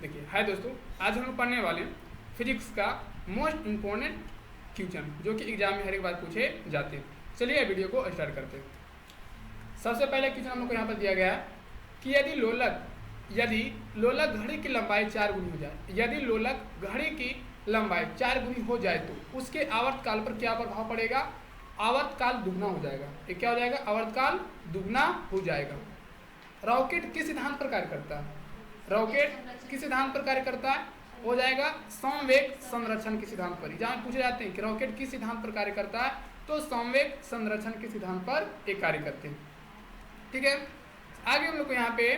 देखिए हाय दोस्तों, आज हम लोग पढ़ने वाले फिजिक्स का मोस्ट इम्पोर्टेंट क्वेश्चन जो कि एग्जाम में हर एक बार पूछे जाते हैं। चलिए वीडियो को स्टार्ट करते हैं। सबसे पहले क्वेश्चन हम लोग को यहाँ पर दिया गया है कि यदि लोलक घड़ी की लंबाई 4 गुनी हो जाए, यदि लोलक घड़ी की लंबाई 4 गुनी हो जाए तो उसके आवर्तकाल पर क्या प्रभाव पड़ेगा? आवर्तकाल दुगना हो जाएगा। ये क्या हो जाएगा? आवर्तकाल दुगना हो जाएगा। रॉकेट किस सिद्धांत पर कार्य करता है? रॉकेट किस सिद्धांत पर कार्य करता है? हो जाएगा समवेग संरक्षण के सिद्धांत पर। जहाँ पूछे जाते हैं कि रॉकेट किस सिद्धांत पर कार्य करता है, तो समवेग संरक्षण के सिद्धांत पर एक कार्य करते हैं। ठीक है, आगे हम लोग को यहाँ पे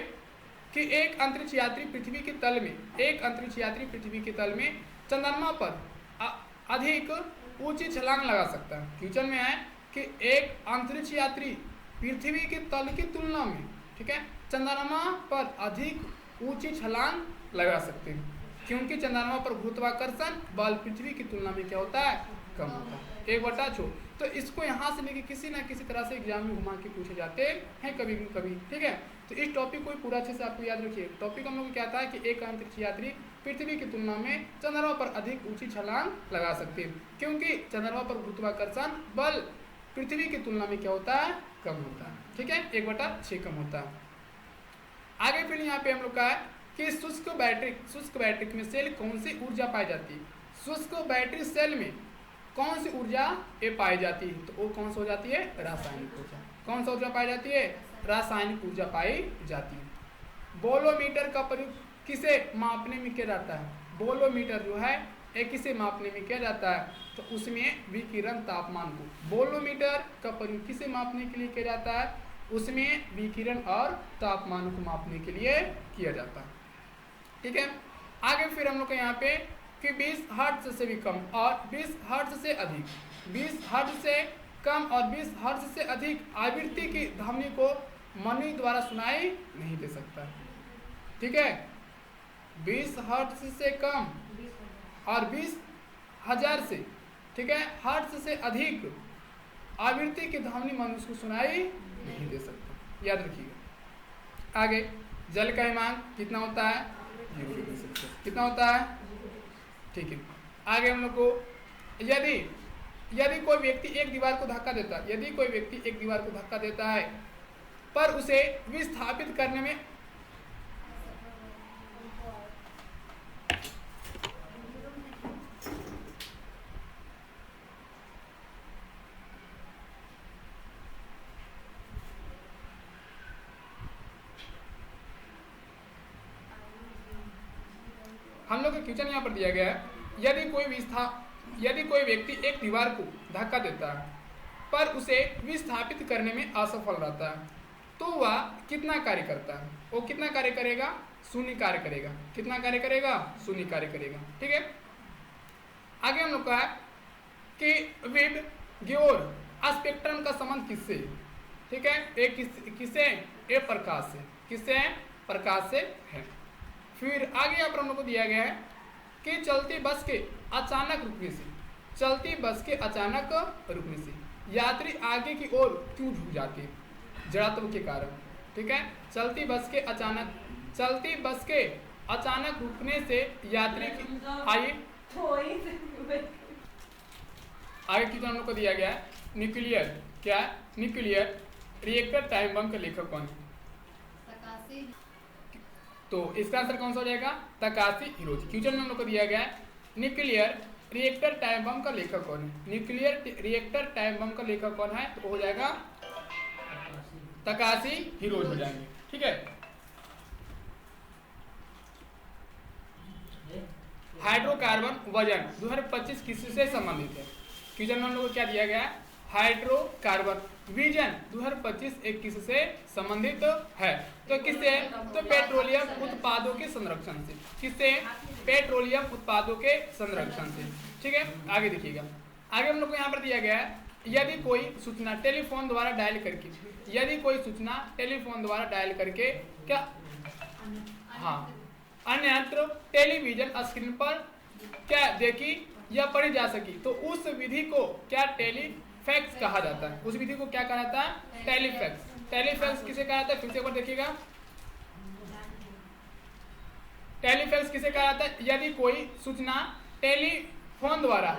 कि एक अंतरिक्ष यात्री पृथ्वी के तल में चंद्रमा पर अधिक ऊंची छलांग लगा सकता है। क्वेश्चन में है कि एक अंतरिक्ष यात्री पृथ्वी के तल की तुलना में, ठीक है, चंद्रमा पर अधिक ऊंची छलांग लगा सकते हैं, क्योंकि चंद्रमा पर गुरुत्वाकर्षण बल पृथ्वी की तुलना में क्या होता है? कम होता है। 1/6। तो इसको यहाँ से लेके किसी ना किसी तरह से एग्जाम में घुमा के पूछे जाते हैं कभी कभी। ठीक है, तो इस टॉपिक को पूरा अच्छे से आपको याद रखिए। टॉपिक हम लोग क्या था कि एक अंतरिक्ष यात्री पृथ्वी की तुलना में चंद्रमा पर अधिक ऊंची छलांग लगा सकते हैं, क्योंकि चंद्रमा पर गुरुत्वाकर्षण बल पृथ्वी की तुलना में क्या होता है? कम होता है। ठीक है, 1/6 कम होता है। आगे फिर यहाँ पे हम लोग का है कि शुष्क बैटरी में सेल कौन सी ऊर्जा पाई जाती है? शुष्क बैटरी सेल में कौन सी ऊर्जा ये पाई जाती है? तो वो कौन सी हो जाती है? रासायनिक ऊर्जा। कौन सी ऊर्जा पाई जाती है? रासायनिक ऊर्जा पाई जाती है। बोलोमीटर का प्रयोग किसे मापने में किया जाता है? बोलोमीटर जो है ये किसे मापने में किया जाता है? तो उसमें विकिरण तापमान को, बोलोमीटर का प्रयोग किसे मापने के लिए किया जाता है? उसमें विकिरण और तापमान को मापने के लिए किया जाता है। ठीक है, आगे फिर हम लोग को यहाँ पे कि 20 हर्ट्ज से भी कम और 20 हर्ट्ज से अधिक, 20 हर्ट्ज से कम और 20 हर्ट्ज से अधिक आवृत्ति की ध्वनि को मनुष्य द्वारा सुनाई नहीं दे सकता। ठीक है, 20 हर्ट्ज से कम और 20,000 से, ठीक है, हर्ट्ज से अधिक आवृत्ति की ध्वनि मनुष्य को सुनाई नहीं दे सकता। याद रखिएगा। आगे जल का हिमांक कितना होता है? 0 डिग्री सेल्सियस। कितना होता है? ठीक है, आगे हम लोग को यदि कोई व्यक्ति एक दीवार को धक्का देता है, यदि कोई व्यक्ति एक दीवार को धक्का देता है पर उसे विस्थापित करने में हम लोग का क्वेश्चन यहाँ पर दिया गया है, यदि कोई व्यक्ति एक दीवार को धक्का देता है पर उसे विस्थापित करने में असफल रहता है तो वह कितना कार्य करता है? वो कितना कार्य करेगा? 0 कार्य करेगा। कितना कार्य करेगा? 0 कार्य करेगा। ठीक है, आगे हम लोग का है कि विब ग्योर स्पेक्ट्रम का संबंध किससे? ठीक है, एक किससे? ए प्रकाश से। किससे? प्रकाश से है। फिर आगे यहाँ पर हम लोग को दिया गया है कि चलती बस के अचानक रुकने से यात्री आगे की ओर क्यों झुक जाते हैं? जड़त्व के कारण। ठीक है, चलती बस के अचानक रुकने से यात्री की आगे की हम लोग को दिया गया है न्यूक्लियर, क्या न्यूक्लियर रिएक्टर टाइम बम का लेखक कौन है? तो इसका आंसर कौन सा हो जाएगा? तकाशी हिरोजी। क्वेश्चन में हम लोग को दिया गया है न्यूक्लियर रिएक्टर टाइम बम का लेखक कौन है? न्यूक्लियर रिएक्टर टाइम बम का लेखक कौन है? तो हो जाएगा तकाशी हिरोजी हो जाएंगे। ठीक है, हाइड्रोकार्बन वजन 2025 किससे संबंधित है? क्वेश्चन में हम लोग को क्या दिया गया है? हाइड्रोकार्बन विजन 2025 एक किससे संबंधित है? तो किससे? तो पेट्रोलियम उत्पादों के संरक्षण से। किससे? पेट्रोलियम उत्पादों के संरक्षण से। ठीक है, आगे देखिएगा। आगे हम लोग को यहाँ पर दिया गया है यदि कोई सूचना टेलीफोन द्वारा डायल करके क्या अन्यत्र टेलीविजन स्क्रीन पर क्या देखी या पढ़ी जा सकी तो उस विधि को क्या टेलीफैक्स कहा जाता है? उस विधि को क्या कहा जाता है? टेलीफैक्स। टेलीफैक्स किसे कहा जाता है? फिर से एक बार देखिएगा। टेलीफैक्स किसे कहा जाता है? यदि कोई सूचना टेलीफोन द्वारा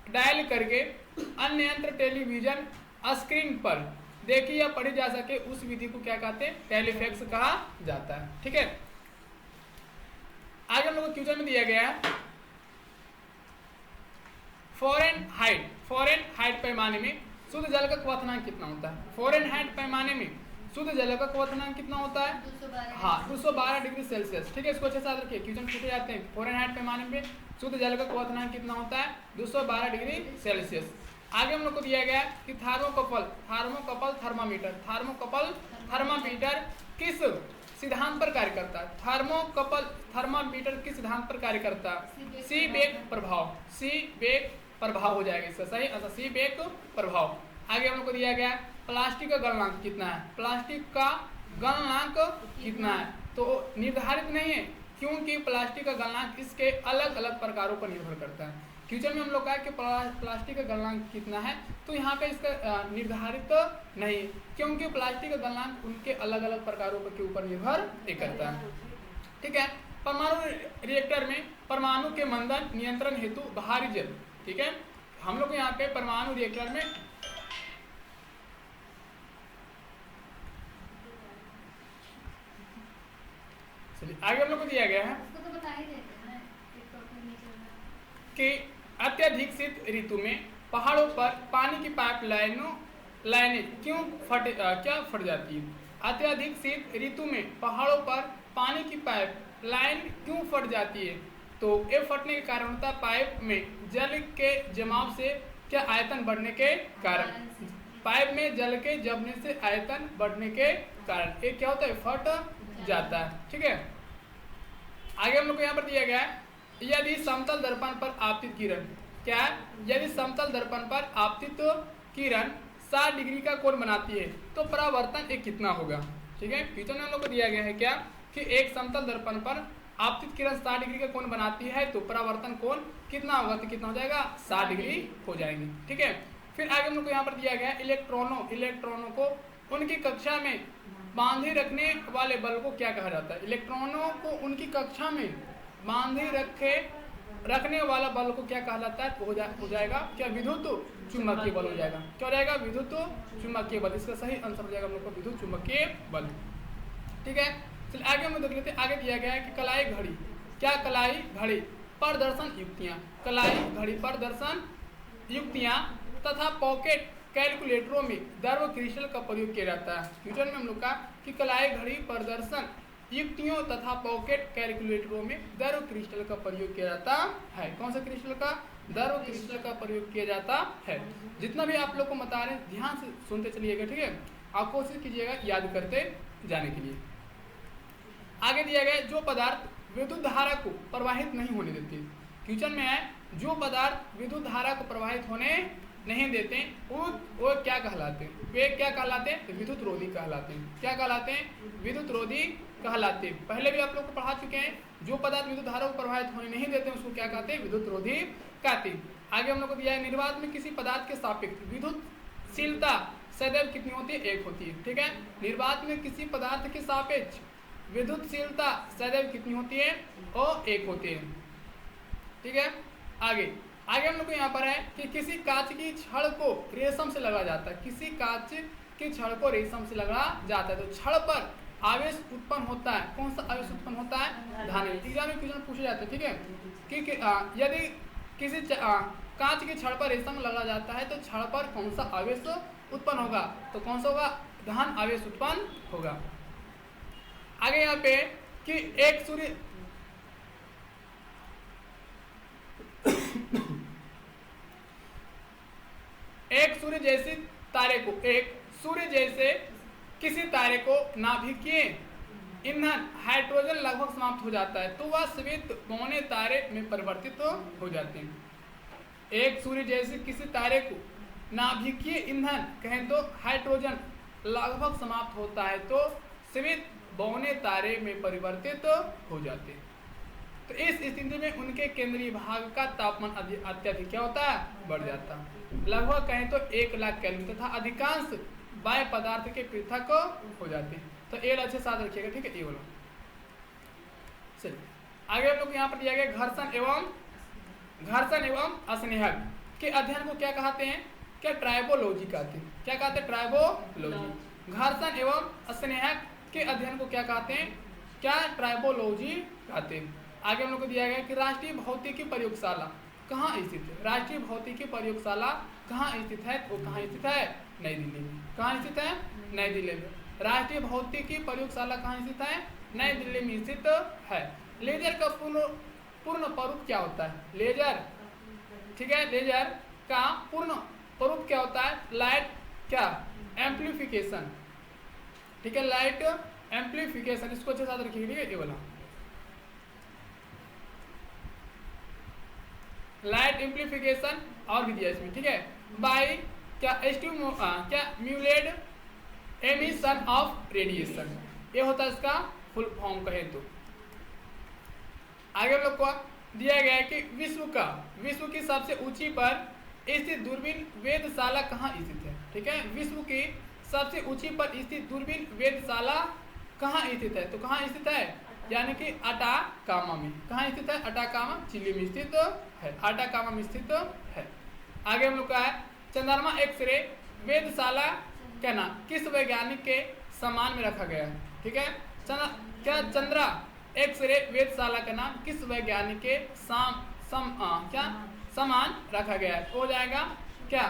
डायल करके अन्य यंत्र टेलीविजन स्क्रीन पर देखी या पढ़ी जा सके, उस विधि को क्या कहते हैं? टेलीफैक्स कहा जाता है। ठीक है, आगे हम लोग को क्वेश्चन में दिया गया है फ़ारेनहाइट पैमाने में शुद्ध जल का क्वथनांक कितना होता है? फ़ारेनहाइट पैमाने में शुद्ध जल का क्वथनांक कितना होता है? 212 हाँ, 212 डिग्री सेल्सियस। ठीक है, इसको अच्छे से याद रखिए, क्वेश्चन पूछे जाते हैं फ़ारेनहाइट पैमाने में शुद्ध जल का क्वथनांक कितना होता है? 212 डिग्री सेल्सियस। आगे हम लोग को दिया गया कि थर्मोकपल थर्मामीटर किस सिद्धांत पर कार्य करता है? थर्मामीटर किस सिद्धांत पर कार्य करता है? सीबेक प्रभाव हो जाएगा इसका सही आंसर, सीबेक प्रभाव। आगे हम लोग को दिया गया प्लास्टिक का गलनांक कितना है? प्लास्टिक का गलनांक कितना है? तो निर्धारित नहीं है, क्योंकि प्लास्टिक का गलनांक इसके अलग अलग प्रकारों पर निर्भर करता है। क्वेश्चन में हम लोग कहा कि प्लास्टिक का गलनांक कितना है, तो यहाँ पे इसका निर्धारित नहीं, क्योंकि प्लास्टिक का गलनांक उनके अलग अलग प्रकारों के ऊपर निर्भर करता है। ठीक है, परमाणु रिएक्टर में परमाणु के मंदन नियंत्रण हेतु बाहरी जल। ठीक है, हम लोग यहाँ पे परमाणु रिएक्टर में आगे हम लोग को दिया गया है कि अत्यधिक शीत ऋतु में पहाड़ों पर पानी की पाइप लाइनें क्यों फट जाती है? अत्यधिक शीत ऋतु में पहाड़ों पर पानी की पाइप लाइन क्यों फट जाती है? तो ये फटने के कारण होता है पाइप में जल के जमाव से क्या आयतन बढ़ने के कारण, पाइप में जल के जमने से आयतन बढ़ने के कारण ये क्या होता है? फट जाता है। ठीक है, आगे हम लोग को यहाँ पर दिया गया है यदि समतल दर्पण पर आपतित किरण क्या है? यदि समतल दर्पण पर आपतित किरण 60 डिग्री का कोण बनाती है तो परावर्तन एक कितना होगा? ठीक है, क्वेश्चन में हम लोग को दिया गया है क्या कि एक समतल दर्पण पर आपतित किरण 60 डिग्री का कोण बनाती है तो परावर्तन कोण कितना होगा? तो कितना हो जाएगा? 60 डिग्री हो जाएंगे। ठीक है, फिर आगे हम लोग को यहाँ पर दिया गया है इलेक्ट्रॉनों को उनकी कक्षा में बांधे रखने वाले बल को क्या कहा जाता है? इलेक्ट्रॉनों को उनकी कक्षा में बांधे रखने वाला बल को क्या कहा जाता है? हो जाएगा क्या? विद्युत चुम्बकीय बल हो जाएगा। क्या हो जाएगा? विद्युत चुम्बकीय बल। इसका सही आंसर हो जाएगा हम लोग को विद्युत चुम्बकीय बल। ठीक है, चलिए आगे हम देख लेते हैं। आगे दिया गया है कि कलाई घड़ी क्या? कलाई घड़ी प्रदर्शन युक्तियां, कलाई घड़ी प्रदर्शन युक्तियां तथा पॉकेट कैलकुलेटरों में दर्व क्रिस्टल का प्रयोग किया जाता है। क्वेश्चन में हम लोग का कि कलाई घड़ी प्रदर्शन युक्तियों तथा पॉकेट कैलकुलेटरों में दर्व क्रिस्टल का प्रयोग किया जाता है। कौन सा क्रिस्टल का? दर्व क्रिस्टल का प्रयोग किया जाता है। जितना भी आप लोग को बता रहे हैं ध्यान से सुनते चलिएगा। ठीक है, आप कोशिश कीजिएगा याद करते जाने के लिए। आगे दिया गया जो पदार्थ विद्युत धारा को प्रवाहित नहीं होने देते। क्वेश्चन में है जो पदार्थ विद्युत धारा को प्रवाहित होने नहीं देते वो क्या कहलाते हैं? वे क्या कहलाते हैं? विद्युत रोधी कहलाते हैं। क्या कहलाते हैं? विद्युत रोधी कहलाते हैं। पहले भी आप लोग को पढ़ा चुके हैं, जो पदार्थ विद्युत धारा को प्रवाहित होने नहीं देते उसको क्या कहते हैं? विद्युत रोधी कहते हैं। आगे हम लोग को दिया है निर्वात में किसी पदार्थ के सापेक्ष विद्युतशीलता सदैव कितनी होती है? 1 होती है। ठीक है, निर्वात में किसी पदार्थ के सापेक्ष विद्युतशीलता सदैव कितनी होती है? और 1 होती है। ठीक है, आगे हम लोग को यहाँ पर है कि किसी कांच की छड़ को रेशम से लगा जाता है। किसी कांच की छड़ को रेशम से लगा जाता है तो छड़ पर आवेश उत्पन्न होता है। कौन सा आवेश उत्पन्न होता है? धन। एग्जाम में क्वेश्चन पूछे जाते हैं। ठीक है, कि यदि किसी कांच की छड़ पर रेशम लगा जाता है तो छड़ पर कौन सा आवेश उत्पन्न होगा? तो कौन सा होगा? धन आवेश उत्पन्न होगा। आगे यहाँ पे कि एक सूर्य एक सूर्य जैसे किसी तारे को नाभिकीय ईंधन हाइड्रोजन लगभग समाप्त हो जाता है तो वह श्वेत बौने तारे में परिवर्तित हो जाते हैं। एक सूर्य जैसे किसी तारे को नाभिकीय ईंधन कहें तो हाइड्रोजन लगभग समाप्त होता है तो श्वेत बौने तारे में परिवर्तित हो जाते हैं। तो इस स्थिति में उनके केंद्रीय भाग का तापमान अत्यधिक क्या होता है? बढ़ जाता है। लगभग कहें तो 1,00,000 केल्विन तथा अधिकांश बाह्य पदार्थ के पृथक हो जाते हैं। तो ये अच्छे साथ रखिएगा। ठीक है, ये बोलो चलिए आगे हम लोग यहाँ पर दिया गया घर्षण एवं स्नेहक के अध्ययन को क्या कहते हैं? क्या ट्राइबोलॉजी कहते हैं। क्या कहते हैं? ट्राइबोलॉजी। घर्षण एवं स्नेहक के अध्ययन को क्या कहते हैं? क्या ट्राइबोलॉजी कहते हैं। आगे हम लोग को दिया गया कि राष्ट्रीय भौतिकी प्रयोगशाला कहाँ स्थित है? राष्ट्रीय भौतिकी प्रयोगशाला कहाँ स्थित है? वो कहाँ स्थित है? नई दिल्ली में। कहाँ स्थित है? नई दिल्ली में। राष्ट्रीय भौतिकी प्रयोगशाला कहाँ स्थित है? नई दिल्ली में स्थित है। लेजर का पूर्ण स्वरूप क्या होता है? लेजर, ठीक है, लेजर का पूर्ण स्वरूप क्या होता है? लाइट क्या एम्प्लीफिकेशन, ठीक है, लाइट एम्प्लीफिकेशन। इसको अच्छे साथ रखिए, ठीक है, ये वाला लाइट एम्प्लीफिकेशन और भी दिया इसमें, ठीक है, बाय क्या म्यूलेड एमिशन ऑफ रेडिएशन, ये होता है इसका फुल फॉर्म कहे तो। आगे हम लोग को दिया गया है कि विश्व की सबसे ऊंची पर स्थित दूरबीन वेधशाला कहाँ स्थित है? ठीक है, विश्व की सबसे ऊंची पर स्थित दूरबीन वेधशाला कहाँ स्थित है? तो कहाँ स्थित है? यानी कि अटाकामा में। कहाँ स्थित है? अटाकामा चिली में स्थित है। अटाकामा में स्थित है। आगे हम लोग का है चंद्रमा एक्सरे वेधशाला का नाम किस वैज्ञानिक के सम्मान में रखा गया है? ठीक है, क्या चंद्रा एक्सरे वेधशाला का नाम किस वैज्ञानिक के सम्मान रखा गया है? हो जाएगा क्या?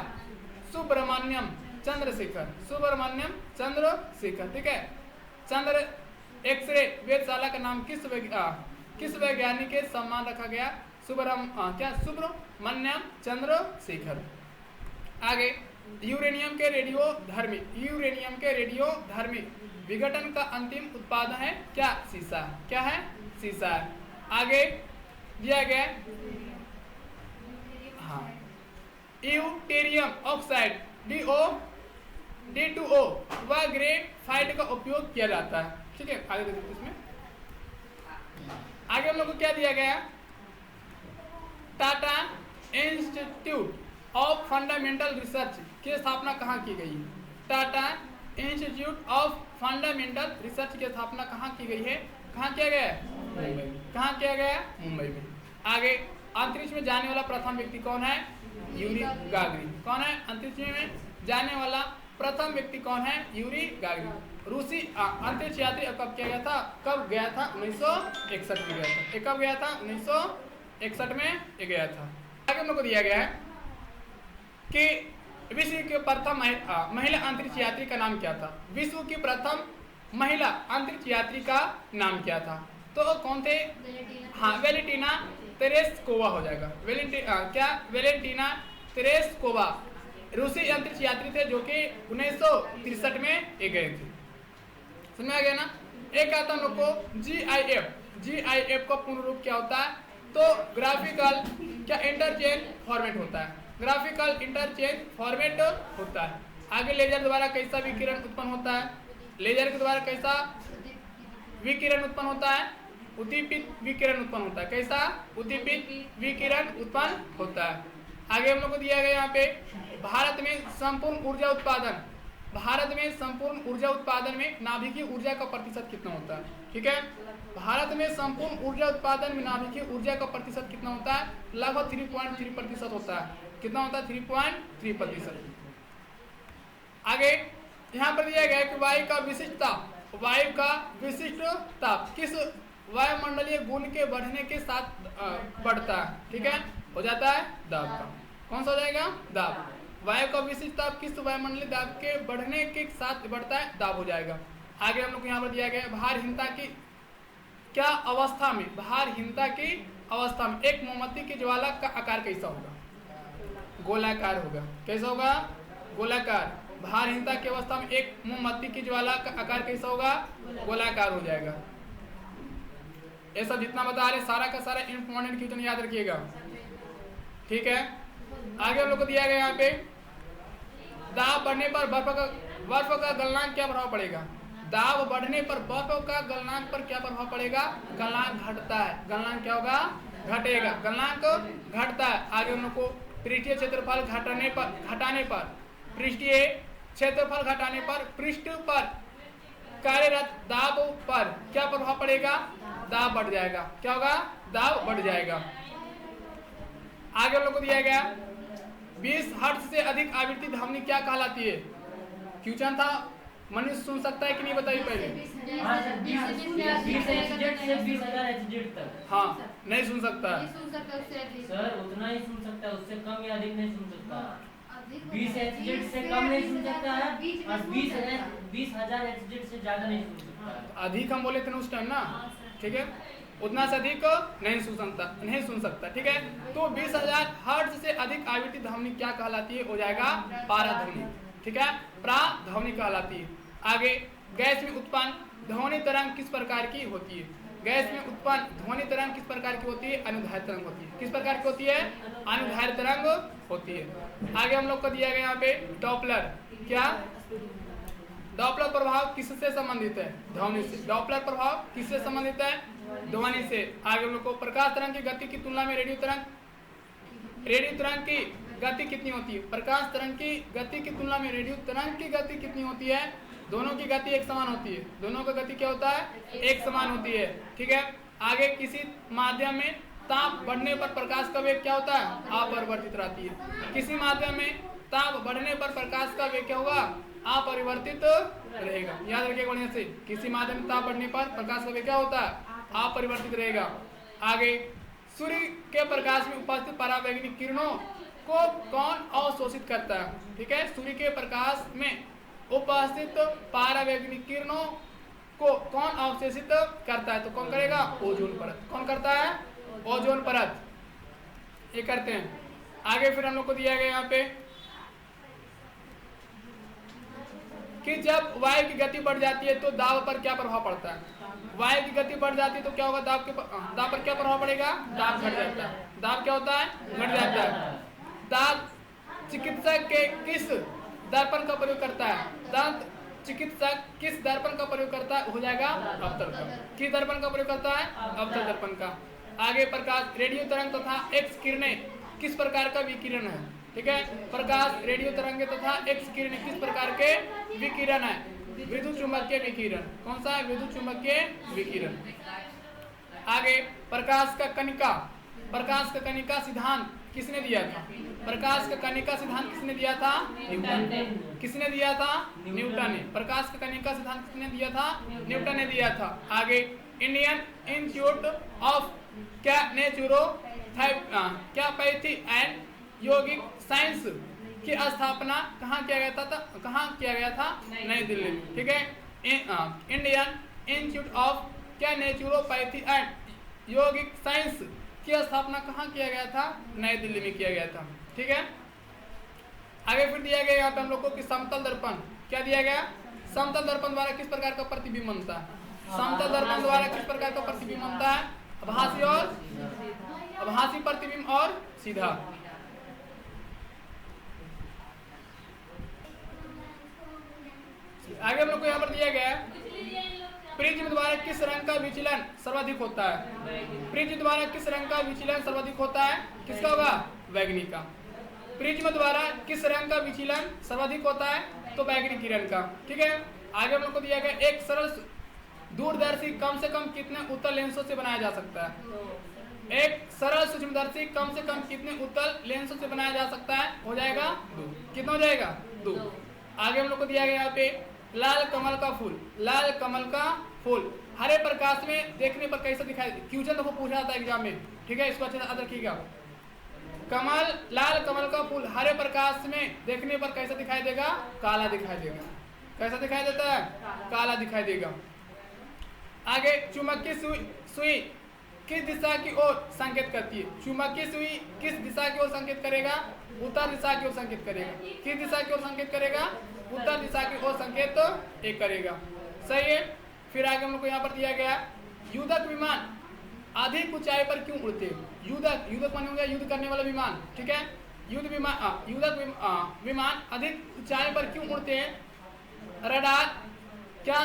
सुब्रमण्यम चंद्रशेखर। सुब्रमण्यम चंद्रशेखर, ठीक है। चंद्र एक्सरे वेधशाला का नाम किस वैज्ञानिक के सम्मान रखा गया? सुब्रमण्यम चंद्रशेखर। आगे यूरेनियम के रेडियोधर्मी विघटन का अंतिम उत्पादन है क्या? सीसा। क्या है? सीसा। आगे दिया गया हाँ ड्यूटेरियम ऑक्साइड D2O वह ग्रेफाइट का उपयोग किया जाता है। ठीक है, आगे देखते इसमें। आगे हम लोग को क्या दिया गया? Tata institute of fundamental research की स्थापना कहाँ की गई है? Tata institute of fundamental research की स्थापना कहाँ की गई है? कहाँ किया गया है? मुंबई में। कहाँ किया गया? मुंबई में। आगे अंतरिक्ष में जाने वाला प्रथम व्यक्ति कौन है? Yuri Gagarin. कौन है? अंतरिक्ष में जाने वाला प्रथम व्यक्ति कौन है? Yuri Gagarin. रूसी अंतरिक्ष यात्री कब किया गया था? कब गया था? 1961 में गया था। कब गया था? 1961 में गया था। आगे हम लोग को दिया गया है कि विश्व के प्रथम महिला अंतरिक्ष यात्री का नाम क्या था? विश्व की प्रथम महिला अंतरिक्ष यात्री का नाम क्या था? तो कौन थे? हाँ, वेलेंटीना तेरेस्कोवा हो जाएगा। वेलेंटीना तेरेस्कोवा रूसी अंतरिक्ष यात्री थे जो कि 1963 में गए थे। समझ में आ गया ना? एक आता हम लोग को GIF का पूर्ण रूप क्या होता है? तो ग्राफिकल क्या इंटरचेंज फॉर्मेट होता है। ग्राफिकल इंटरचेंज फॉर्मेट होता है। आगे लेजर द्वारा कैसा विकिरण उत्पन्न होता है? लेजर के द्वारा कैसा विकिरण उत्पन्न होता है? उद्दीपित विकिरण उत्पन्न होता है। कैसा? उद्दीपित विकिरण उत्पन्न होता है। आगे हम लोग को दिया गया यहाँ पे भारत में संपूर्ण ऊर्जा उत्पादन में नाभिकीय ऊर्जा का प्रतिशत कितना होता है? ठीक है, भारत में संपूर्ण ऊर्जा उत्पादन में नाभिकीय ऊर्जा का प्रतिशत कितना होता है? लगभग 3.3% होता है। कितना होता है? 3.3%। आगे यहाँ पर दिया गया कि वायु का विशिष्ट ताप किस वायुमंडलीय गुण के बढ़ने के साथ बढ़ता है? ठीक है, हो जाता है दाब का। कौन सा हो जाएगा? दाब। वायु का विशिष्ट ताप किस वायुमंडलीय दाब के बढ़ने के साथ बढ़ता है? दाब हो जाएगा। आगे हम लोग को यहाँ पर दिया गया भारहीनता की क्या अवस्था में? भारहीनता की अवस्था में एक मोमबत्ती की ज्वाला का आकार कैसा होगा? गोलाकार होगा। कैसा होगा? गोलाकार। भारहीनता की अवस्था में एक मोमबत्ती की ज्वाला का आकार कैसा होगा? गोलाकार हो जाएगा। ये सब जितना बता रहे सारा का सारा इंपॉर्टेंट क्वेश्चन याद रखिएगा। ठीक है, आगे हम लोग को दिया गया यहाँ पे दाब बढ़ने पर बर्फ का गलनांक क्या प्रभाव पड़ेगा? दाब बढ़ने पर बर्फ का गलनांक पर क्या प्रभाव पड़ेगा? गलनांक घटता है। गलनांक क्या होगा? घटेगा। गलनांक घटता है। आगे हम लोग को पृष्ठीय क्षेत्रफल घटाने पर पृष्ठ पर कार्यरत दाब पर क्या प्रभाव पड़ेगा? दाब बढ़ जाएगा। क्या होगा? दाब बढ़ जाएगा। आगे हम लोग को दिया गया 20 हर्ट्ज से अधिक आवृत्ति ध्वनि क्या कहलाती है? क्वेश्चन था, मनुष्य सुन सकता है कि नहीं बताइए पहले। 20,000 HZ तक। हाँ, नहीं सुन सकता है सर, उतना ही सुन सकता है, उससे कम या अधिक नहीं सुन सकता। 20 HZ से कम नहीं सुन सकता है और 20,000 HZ से ज्यादा नहीं सुन सकता। अधिक हम बोले थे ना उस टाइम ना, ठीक है, उतना से अधिक नहीं सुन सकता, ठीक है। तो 20,000 हर्ट्ज से अधिक आवृत्ति ध्वनि क्या कहलाती है? हो जाएगा पाराध्वनि, ठीक है, प्राध्वनि कहलाती है। आगे गैस में उत्पन्न ध्वनि तरंग किस प्रकार की होती है? गैस में उत्पन्न ध्वनि तरंग किस प्रकार की होती है? अनुदैर्घ्य तरंग होती है। किस प्रकार की होती है? अनुदैर्घ्य तरंग होती है। आगे हम लोग को दिया गया यहाँ पे डॉपलर। क्या? डॉपलर प्रभाव किससे संबंधित है? ध्वनि से। डॉपलर प्रभाव किससे संबंधित है? ध्वनि से। आगे हम लोग को प्रकाश तरंग की गति की तुलना में रेडियो तरंग की गति कितनी होती है? प्रकाश तरंग की गति की तुलना में रेडियो तरंग की गति कितनी होती है? दोनों की गति एक समान होती है। दोनों का गति क्या होता है? एक समान होती है, ठीक है। आगे किसी माध्यम में ताप बढ़ने पर प्रकाश का वेग क्या होता है? अपरिवर्तित रहती है। किसी माध्यम में ताप बढ़ने पर प्रकाश का वेग क्या होगा? अपरिवर्तित रहेगा। याद रखिए बढ़िया से, किसी माध्यम में ताप बढ़ने पर प्रकाश का वेग क्या होता है? अपरिवर्तित रहेगा। आगे सूर्य के प्रकाश में उपस्थित परावैंगनिक किरणों को कौन अवशोषित करता है? ठीक है, सूर्य के प्रकाश में उपस्थित परावैंगनिक किरणों को कौन अवशोषित करता है? तो कौन करेगा? ओजोन परत। कौन करता है? ओजोन परत। ये करते हैं। आगे फिर हम लोग को दिया गया यहाँ पे कि जब वायु की गति बढ़ जाती है तो दाब पर क्या प्रभाव पड़ता है? वायु की गति बढ़ जाती है तो क्या होगा? दाब पर क्या प्रभाव पड़ेगा? दाब घट जाता है। दाब क्या होता है? घट जाता है। दांत चिकित्सक के किस दर्पण का प्रयोग करता है? दांत चिकित्सक किस दर्पण का प्रयोग करता है? हो जाएगा अवतल का। किस दर्पण का प्रयोग करता है? अवतल दर्पण का। आगे प्रकाश रेडियो तरंग तथा एक्स किरणें किस प्रकार का विकिरण है? ठीक है, प्रकाश रेडियो तरंग तथा एक्स किरणें किस प्रकार के विकिरण है? विद्युत चुंबकीय विकिरण। कौन सा है? विद्युत चुंबकीय विकिरण। आगे प्रकाश का कणिका सिद्धांत किसने दिया था? प्रकाश का कणिका सिद्धांत किसने दिया था? न्यूटन। किसने दिया था? न्यूटन ने। प्रकाश का कणिका सिद्धांत किसने दिया था? न्यूटन ने दिया था। आगे इंडियन इंस्टीट्यूट ऑफ कैपेथी एंड योगिक साइंस की स्थापना कहाँ किया गया था? नई दिल्ली में, ठीक है। Indian Institute of naturopathy and yogic science की स्थापना कहाँ किया गया था? नई दिल्ली में किया गया था, ठीक है। आगे फिर दिया गया यहाँ पे हम लोग को कि समतल दर्पण। क्या दिया गया? समतल दर्पण द्वारा किस प्रकार का प्रतिबिंब बनता है? समतल दर्पण द्वारा किस प्रकार का प्रतिबिंब बनता है? आभासी प्रतिबिंब और सीधा। आगे हम लोग को यहाँ पर दिया गया प्रिज्म द्वारा किस रंग का विचलन सर्वाधिक होता है? प्रिज्म द्वारा किस रंग का विचलन सर्वाधिक होता है? किसका होगा? बैगनी का। प्रिज्म द्वारा किस रंग का विचलन सर्वाधिक होता है? तो बैगनी किरण का, ठीक है। आगे हम लोग को दिया गया एक सरल दूरदर्शी कम से कम कितने उत्तल लेंसों से बनाया जा सकता है? एक सरल सूक्ष्मदर्शी कम से कम कितने उत्तल लेंसों से बनाया जा सकता है? हो जाएगा 2। कितना हो जाएगा? 2। आगे हम लोग को दिया गया यहाँ पे लाल कमल का फूल हरे प्रकाश में देखने पर कैसा दिखाई? क्वेश्चन देखो पूछा था एग्जाम में, ठीक है, इसको अच्छे से याद रखिएगा। लाल कमल का फूल हरे प्रकाश में देखने पर कैसा दिखाई देगा? काला दिखाई देगा। कैसा दिखाई देता है? काला दिखाई देगा। आगे चुंबकीय सुई किस दिशा की ओर संकेत करती है? चुंबकीय सुई किस दिशा की ओर संकेत करेगा? उत्तर दिशा की ओर संकेत करेगा। किस दिशा की ओर संकेत करेगा? उत्तर दिशा की ओर संकेत एक करेगा, सही है। फिर आगे हम लोग को यहाँ पर दिया गया युद्धक विमान अधिक ऊंचाई पर क्यों उड़ते? युद्धक माने हो गया युद्ध करने वाला विमान, ठीक है। युद्धक विमान अधिक ऊंचाई पर क्यों उड़ते हैं? रडार क्या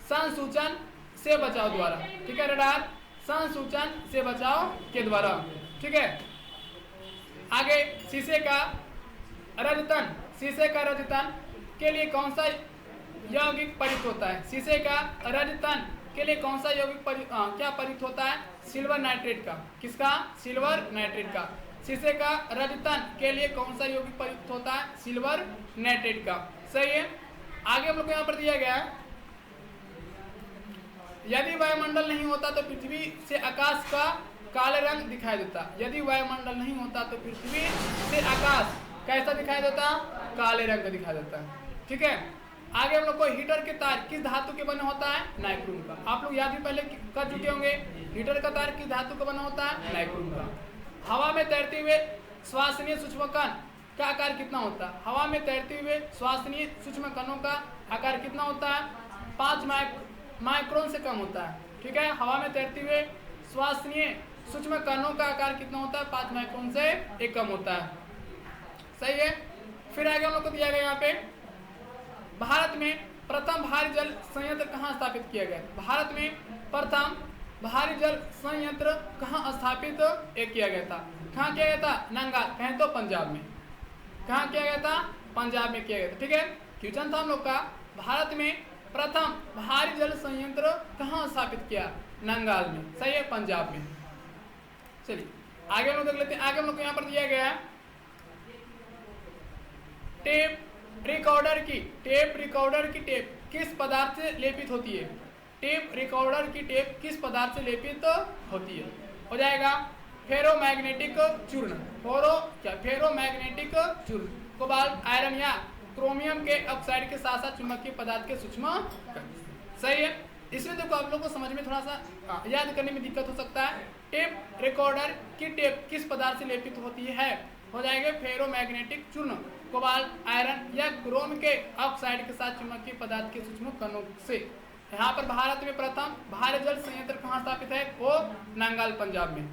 संसूचन से बचाव द्वारा, ठीक है, रडार संसूचन से बचाव के द्वारा, ठीक है। आगे शीशे का रजतन के लिए कौन सा यौगिक परित होता है? शीशे का रजतन के लिए कौन सा यौगिक क्या परित होता है? सिल्वर नाइट्रेट का। किसका? सिल्वर नाइट्रेट का। शीशे का रजतन के लिए कौन सा यौगिक प्रयुक्त होता है? सिल्वर नाइट्रेट का। सही है। आगे हम लोग को यहाँ पर दिया गया है, यदि वायुमंडल नहीं होता तो पृथ्वी से आकाश का काले रंग दिखाई देता। यदि वायुमंडल नहीं होता तो पृथ्वी से आकाश कैसा दिखाई देता? काले रंग का दिखाई देता है। ठीक है। आगे हम लोग को हीटर के तार किस धातु के बना होता है? नाइक्रोम का। आप लोग याद भी पहले कर चुके होंगे, हीटर का तार किस धातु का बना होता है? नाइक्रोम का। हवा में तैरते हुए श्वासनीय सूक्ष्मकण का आकार कितना होता है? हवा में तैरते हुए श्वासनीय सूक्ष्म कणों का आकार कितना होता है? 5 माइक्रोन से कम होता है। ठीक है। हवा में तैरते हुए श्वासनीय सूक्ष्म कणों का आकार कितना होता है? 5 माइक्रोन से एक कम होता है। सही है। फिर आगे हम लोग को दिया गया यहाँ पे, भारत में प्रथम भारी जल संयंत्र कहाँ स्थापित किया गया? भारत में प्रथम भारी जल संयंत्र कहाँ स्थापित किया गया था? कहाँ किया गया था? नंगाल, कहें तो पंजाब में। कहाँ किया गया था? पंजाब में किया गया था। ठीक है। क्वेश्चन था हम लोग का, भारत में प्रथम भारी जल संयंत्र कहाँ स्थापित किया? नंगाल में। सही है, पंजाब में। चलिए आगे हम लोग देख लेते हैं। आगे हम लोग को यहाँ पर दिया गया है, टेप रिकॉर्डर की टेप किस पदार्थ से लेपित होती है? टेप रिकॉर्डर की टेप किस पदार्थ से लेपित होती है? हो जाएगा फेरोमैग्नेटिक चूर्ण। फेरोमैग्नेटिक चूर्ण, कोबाल्ट, आयरन या क्रोमियम के ऑक्साइड के साथ साथ चुंबकीय पदार्थ के सूक्ष्म कण। सही है। इसमें देखो आप लोग को समझ में थोड़ा सा याद करने में दिक्कत हो सकता है। टेप रिकॉर्डर की टेप किस पदार्थ से लेपित होती है? हो जाएगा फेरोमैग्नेटिक चूर्ण, कोबाल्ट, आयरन या क्रोम के ऑक्साइड के साथ चुंबकीय पदार्थ के सूक्ष्म कणों से। यहाँ पर भारत में प्रथम भारी जल संयंत्र कहाँ स्थापित है? वो नंगाल, पंजाब में।